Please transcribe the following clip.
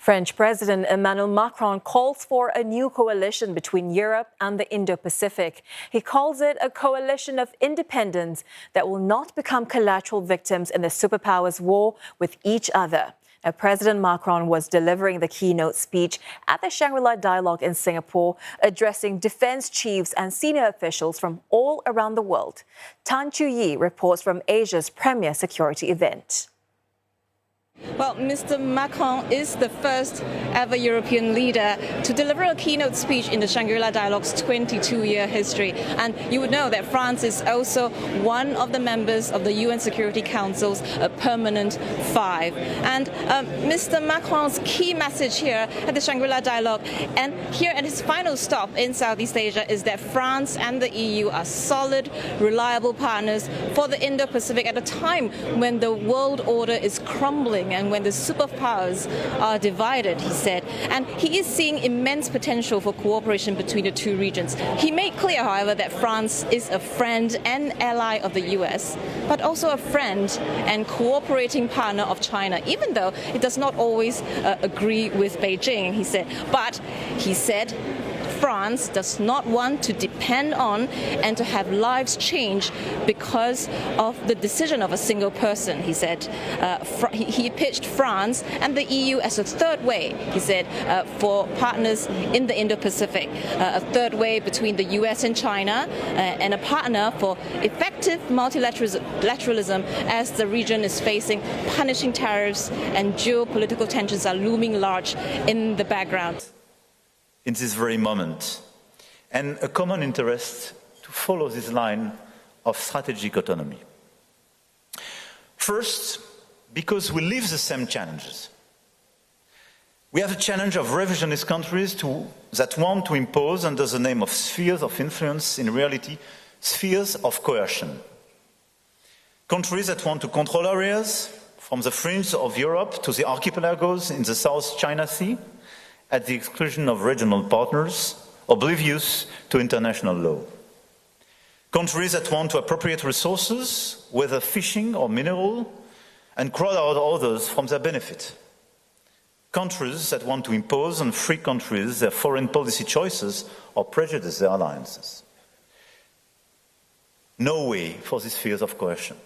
French President Emmanuel Macron calls for a new coalition between Europe and the Indo-Pacific. He calls it a coalition of independence that will not become collateral victims in the superpowers' war with each other. Now, President Macron was delivering the keynote speech at the Shangri-La Dialogue in Singapore, addressing defense chiefs and senior officials from all around the world. Qiuyi reports from Asia's premier security event. Well, Mr. Macron is the first ever European leader to deliver a keynote speech in the Shangri-La Dialogue's 22-year history. And you would know that France is also one of the members of the UN Security Council's permanent five. And Mr. Macron's key message here at the Shangri-La Dialogue and here at his final stop in Southeast Asia is that France and the EU are solid, reliable partners for the Indo-Pacific at a time when the world order is crumbling and when the superpowers are divided, he said. And he is seeing immense potential for cooperation between the two regions. He made clear, however, that France is a friend and ally of the US, but also a friend and cooperating partner of China, even though it does not always agree with Beijing, he said. But he said France does not want to depend on and to have lives change because of the decision of a single person, he said. He pitched France and the EU as a third way, he said, for partners in the Indo-Pacific, a third way between the US and China, and a partner for effective multilateralism as the region is facing punishing tariffs and geopolitical tensions are looming large in the background. In this very moment, and a common interest to follow this line of strategic autonomy. First, because we live the same challenges. We have a challenge of revisionist countries that want to impose, under the name of spheres of influence, in reality, spheres of coercion. Countries that want to control areas, from the fringe of Europe to the archipelagos in the South China Sea, at the exclusion of regional partners, oblivious to international law. Countries that want to appropriate resources, whether fishing or mineral, and crowd out others from their benefit. Countries that want to impose on free countries their foreign policy choices or prejudice their alliances. No way for these spheres of coercion.